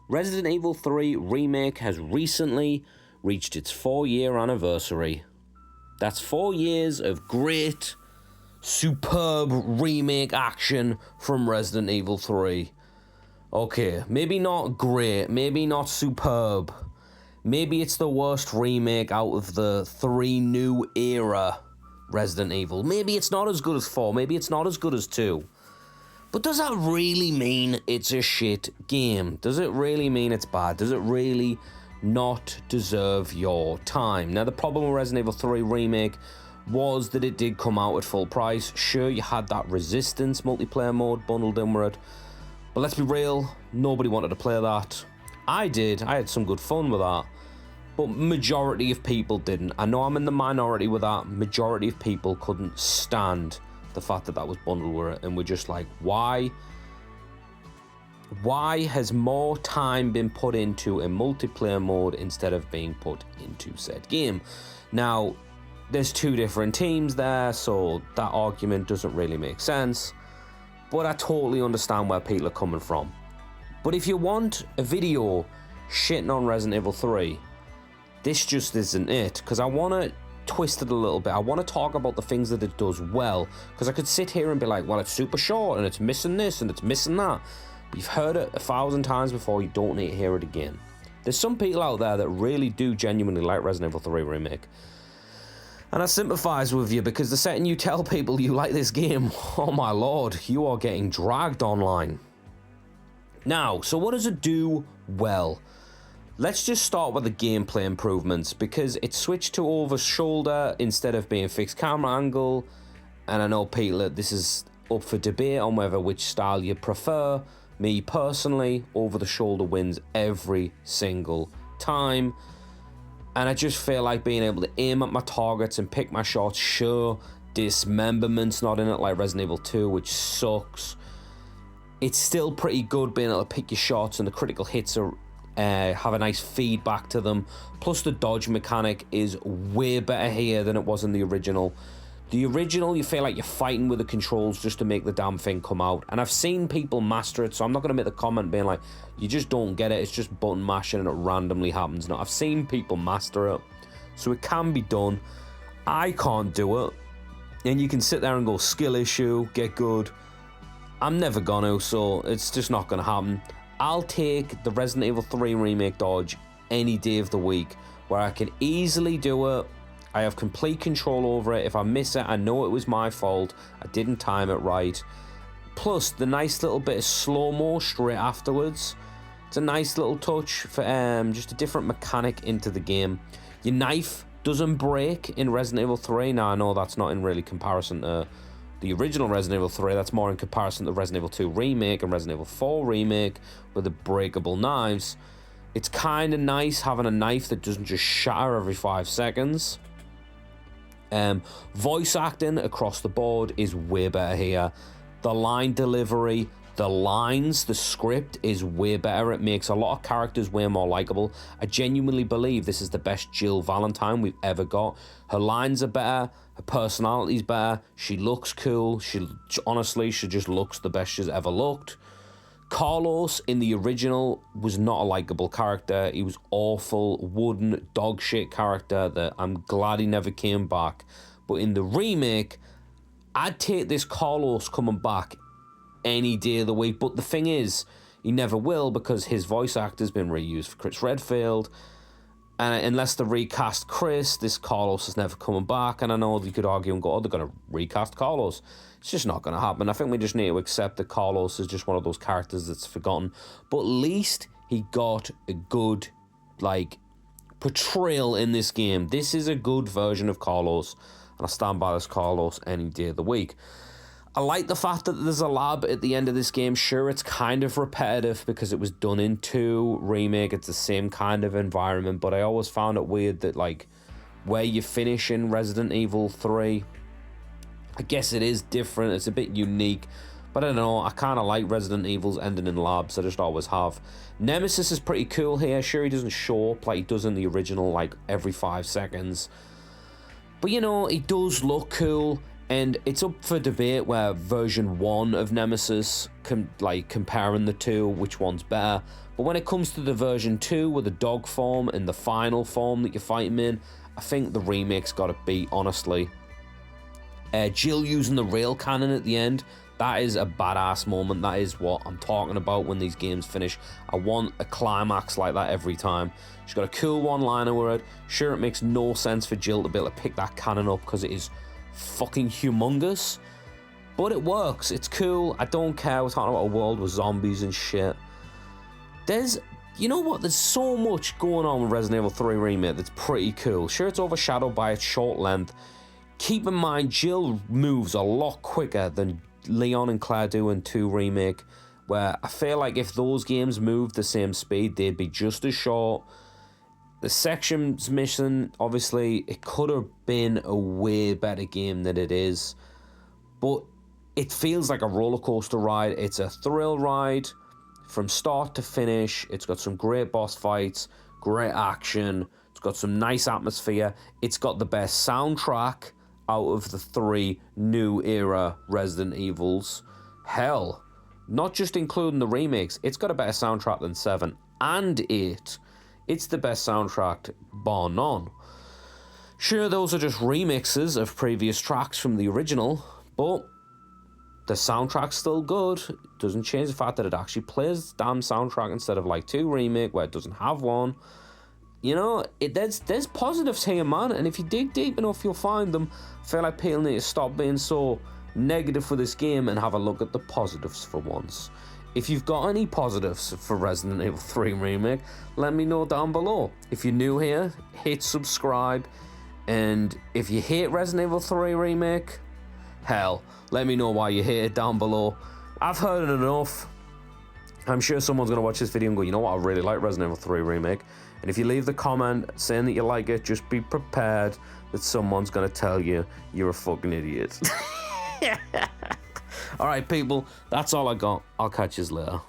Resident Evil 3 Remake has recently reached its 4-year anniversary. That's 4 years of great, superb remake action from Resident Evil 3. Okay, maybe not great, maybe not superb. Maybe it's the worst remake out of the 3 new era Resident Evil. Maybe it's not as good as 4, maybe it's not as good as 2. But does that really mean it's a shit game? Does it really mean it's bad? Does it really not deserve your time? Now, the problem with Resident Evil 3 Remake was that it did come out at full price. Sure, you had that Resistance multiplayer mode bundled in with it. But let's be real, nobody wanted to play that. I did, I had some good fun with that. But majority of people didn't. I know I'm in the minority with that. Majority of people couldn't stand the fact that that was bundled with it, and we're just like, why has more time been put into a multiplayer mode instead of being put into said game? Now, there's 2 different teams there, so that argument doesn't really make sense, but I totally understand where people are coming from. But if you want a video shitting on Resident Evil 3, this just isn't it, because I want to twist it a little bit. I want to talk about the things that it does well, because I could sit here and be like, well, it's super short and it's missing this and it's missing that. But you've heard it 1,000 times before, you don't need to hear it again. There's some people out there that really do genuinely like Resident Evil 3 Remake, and I sympathize with you, because the second you tell people you like this game, oh my lord, you are getting dragged online. Now, so what does it do well? Let's just start with the gameplay improvements, because it switched to over shoulder instead of being fixed camera angle, and I know people, this is up for debate on whether which style you prefer. Me personally, over the shoulder wins every single time, and I just feel like being able to aim at my targets and pick my shots. Sure, dismemberment's not in it like Resident Evil 2, which sucks. It's still pretty good being able to pick your shots, and the critical hits are have a nice feedback to them. Plus the dodge mechanic is way better here than it was in the original. The original, you feel like you're fighting with the controls just to make the damn thing come out, and I've seen people master it, so I'm not going to make the comment being like, you just don't get it, it's just button mashing and it randomly happens. No, I've seen people master it, so it can be done. I can't do it, and you can sit there and go, skill issue, get good. I'm never gonna, so it's just not going to happen. I'll take the Resident Evil 3 Remake dodge any day of the week, where I can easily do it. I have complete control over it. If I miss it, I know it was my fault. I didn't time it right. Plus, the nice little bit of slow-mo straight afterwards. It's a nice little touch for just a different mechanic into the game. Your knife doesn't break in Resident Evil 3. Now, I know that's not in really comparison to the original Resident Evil 3, that's more in comparison to Resident Evil 2 Remake and Resident Evil 4 Remake with the breakable knives. It's kind of nice having a knife that doesn't just shatter every 5 seconds. Voice acting across the board is way better here. The line delivery, the lines, the script is way better. It makes a lot of characters way more likable. I genuinely believe this is the best Jill Valentine we've ever got. Her lines are better, her personality's better, she looks cool, she just looks the best she's ever looked. Carlos in the original was not a likable character. He was awful, wooden, dog shit character that I'm glad he never came back. But in the remake, I'd take this Carlos coming back any day of the week. But the thing is, he never will, because his voice actor's been reused for Chris Redfield. And unless they recast Chris, this Carlos is never coming back. And I know you could argue and go, oh, they're going to recast Carlos. It's just not going to happen. I think we just need to accept that Carlos is just one of those characters that's forgotten. But at least he got a good, portrayal in this game. This is a good version of Carlos, and I stand by this Carlos any day of the week. I like the fact that there's a lab at the end of this game. Sure, it's kind of repetitive because it was done in 2 Remake. It's the same kind of environment, but I always found it weird that, where you finish in Resident Evil 3, I guess it is different. It's a bit unique, but I don't know. I kind of like Resident Evil's ending in labs. I just always have. Nemesis is pretty cool here. Sure, he doesn't show up like he does in the original, every 5 seconds. But, he does look cool. And it's up for debate where version 1 of Nemesis, comparing the two, which one's better. But when it comes to the version 2 with the dog form and the final form that you fight him in, I think the remake's got it beat, honestly. Jill using the rail cannon at the end, that is a badass moment. That is what I'm talking about when these games finish. I want a climax like that every time. She's got a cool one-liner with it. Sure, it makes no sense for Jill to be able to pick that cannon up because it is fucking humongous, but it works. It's cool. I don't care. We're talking about a world with zombies and shit. You know what? There's so much going on with Resident Evil 3 Remake that's pretty cool. Sure, it's overshadowed by its short length. Keep in mind, Jill moves a lot quicker than Leon and Claire do in 2 Remake, where I feel like if those games moved the same speed, they'd be just as short. The sections mission, obviously, it could have been a way better game than it is, but it feels like a roller coaster ride. It's a thrill ride from start to finish. It's got some great boss fights, great action. It's got some nice atmosphere. It's got the best soundtrack out of the 3 new era Resident Evils. Hell, not just including the remakes, it's got a better soundtrack than 7 and 8. It's the best soundtrack, bar none. Sure, those are just remixes of previous tracks from the original, but the soundtrack's still good. It doesn't change the fact that it actually plays the damn soundtrack instead of like 2 Remake where it doesn't have one. You know, there's positives here, man, and if you dig deep enough, you'll find them. I feel like people need to stop being so negative for this game and have a look at the positives for once. If you've got any positives for Resident Evil 3 Remake, let me know down below. If you're new here, hit subscribe. And if you hate Resident Evil 3 Remake, hell, let me know why you hate it down below. I've heard it enough. I'm sure someone's going to watch this video and go, you know what, I really like Resident Evil 3 Remake. And if you leave the comment saying that you like it, just be prepared that someone's going to tell you you're a fucking idiot. Alright, people, that's all I got. I'll catch you later.